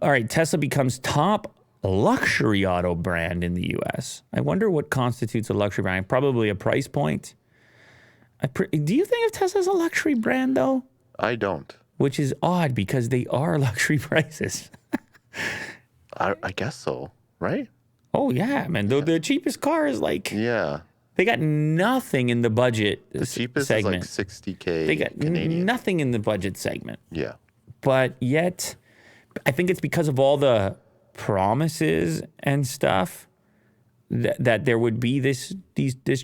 All right, Tesla becomes top luxury auto brand in the U.S. I wonder what constitutes a luxury brand. Probably a price point. Do you think of Tesla as a luxury brand, though? I don't. Which is odd because they are luxury prices. I guess so, right? Oh, yeah, man. The cheapest car is like... Yeah. They got nothing in the budget segment. The cheapest is like 60K They got Canadian. nothing in the budget segment. Yeah. But yet, I think it's because of all the promises and stuff that there would be this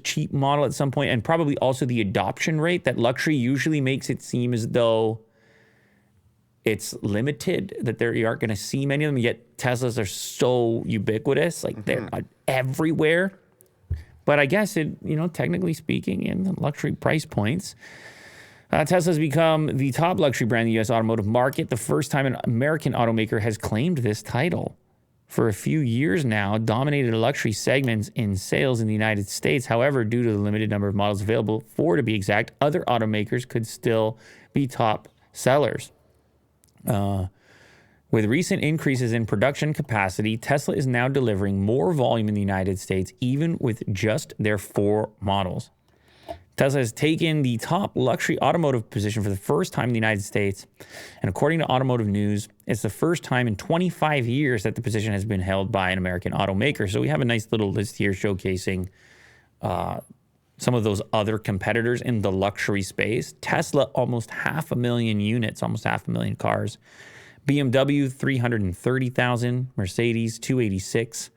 cheap model at some point, and probably also the adoption rate that luxury usually makes it seem as though it's limited, that there you aren't going to see many of them. Yet Teslas are so ubiquitous, like they're everywhere. But I guess technically speaking, in the luxury price points, Tesla's become the top luxury brand in the U.S. automotive market, the first time an American automaker has claimed this title. For a few years now, dominated luxury segments in sales in the United States. However, due to the limited number of models available, 4 to be exact, other automakers could still be top sellers. With recent increases in production capacity, Tesla is now delivering more volume in the United States, even with just their 4 models. Tesla has taken the top luxury automotive position for the first time in the United States. And according to Automotive News, it's the first time in 25 years that the position has been held by an American automaker. So we have a nice little list here showcasing some of those other competitors in the luxury space. Tesla, almost 500,000 units, almost 500,000 cars. BMW, 330,000. Mercedes, 286.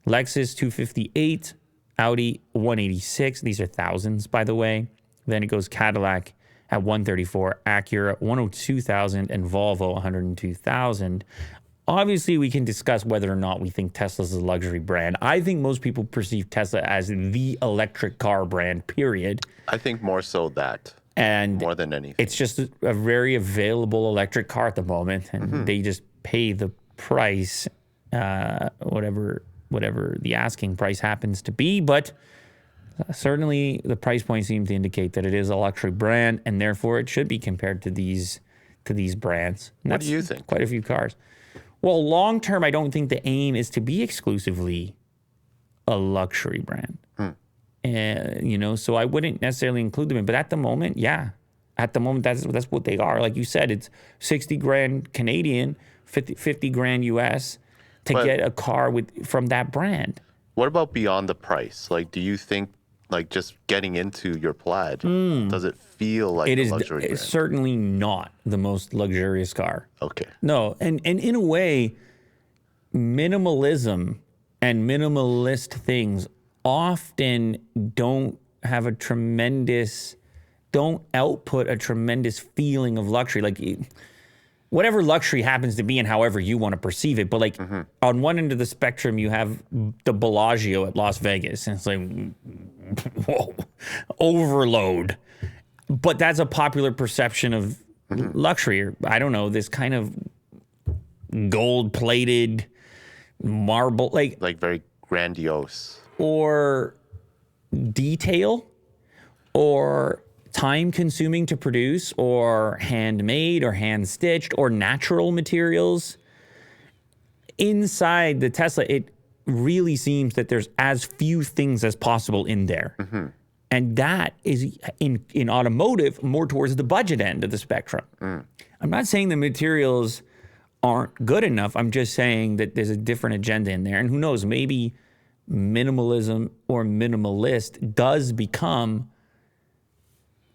Lexus, 258. Audi, 186. These are thousands, by the way. Then it goes Cadillac at 134, Acura, 102,000, and Volvo, 102,000. Obviously, we can discuss whether or not we think Tesla's a luxury brand. I think most people perceive Tesla as the electric car brand, period. I think more so that. And more than anything. It's just a very available electric car at the moment, and they just pay the price, whatever the asking price happens to be. But certainly the price point seems to indicate that it is a luxury brand, and therefore it should be compared to these brands. And what do you think? Quite a few cars. Well, long term, I don't think the aim is to be exclusively a luxury brand. So I wouldn't necessarily include them in. But at the moment, yeah. At the moment, that's what they are. Like you said, it's 60 grand Canadian, 50 grand US to get a car from that brand. What about beyond the price? Like, do you think, like, just getting into your Plaid, does it feel like a luxury brand? It's certainly not the most luxurious car. Okay. No, and in a way, minimalism and minimalist things often don't output a tremendous feeling of luxury. Like, whatever luxury happens to be and however you want to perceive it. But like on one end of the spectrum, you have the Bellagio at Las Vegas. And it's like, whoa, overload. But that's a popular perception of luxury. Or, I don't know, this kind of gold-plated marble. Like very grandiose. Or detail. Or time-consuming to produce, or handmade, or hand-stitched, or natural materials. Inside the Tesla, it really seems that there's as few things as possible in there. And that is, in automotive, more towards the budget end of the spectrum. I'm not saying the materials aren't good enough. I'm just saying that there's a different agenda in there. And who knows, maybe minimalism or minimalist does become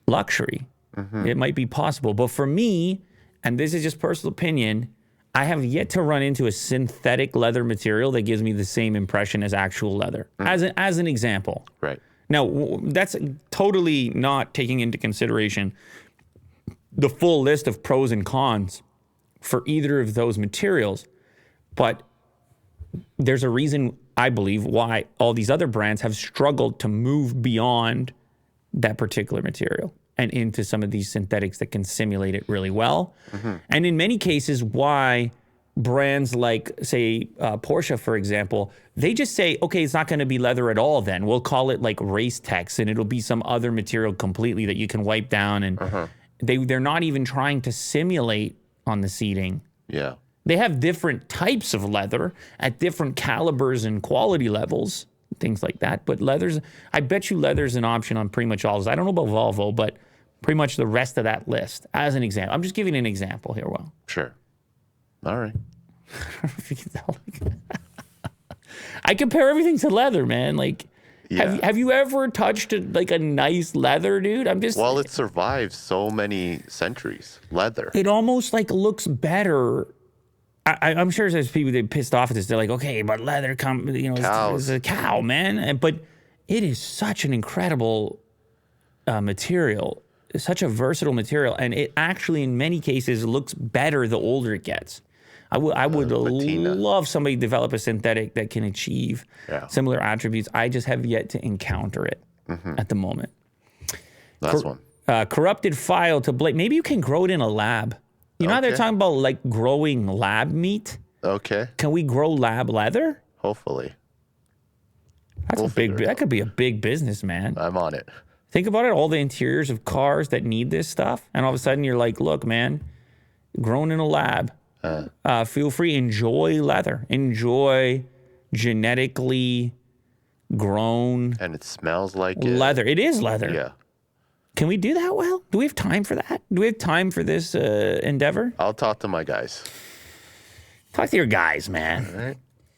luxury. It might be possible. But for me, and this is just personal opinion, I have yet to run into a synthetic leather material that gives me the same impression as actual leather. As an example. Right. Now, that's totally not taking into consideration the full list of pros and cons for either of those materials. But there's a reason, I believe, why all these other brands have struggled to move beyond that particular material and into some of these synthetics that can simulate it really well. And in many cases, why brands like, say, Porsche, for example, they just say, okay, it's not going to be leather at all then. We'll call it like Race Tex, and it'll be some other material completely that you can wipe down. And they're not even trying to simulate on the seating They have different types of leather at different calibers and quality levels, things like that. But leather's, I bet you leather's an option on pretty much all of those. I don't know about Volvo, but pretty much the rest of that list. As an example, I'm just giving an example here. Well, Sure. All right. I compare everything to leather, man. Like, Yeah. have you ever touched a nice leather, dude? Well, it survives so many centuries. Leather. It almost like looks better. I'm sure there's people that are pissed off at this. They're like, okay, but leather, is a cow, man. But it is such an incredible material. It's such a versatile material, and it actually, in many cases, looks better the older it gets. I would love somebody to develop a synthetic that can achieve similar attributes. I just have yet to encounter it at the moment. Last one. Corrupted file to blade. Maybe you can grow it in a lab. You know how they're talking about like growing lab meat? Okay. Can we grow lab leather? Hopefully. That could be a big business, man. I'm on it. Think about it, all the interiors of cars that need this stuff, and all of a sudden you're like, look, man, grown in a lab. Feel free, enjoy leather. Enjoy genetically grown And it smells like leather. It is leather. Yeah. Can we do that well? Do we have time for that? Do we have time for this endeavor? I'll talk to my guys. Talk to your guys, man. All right.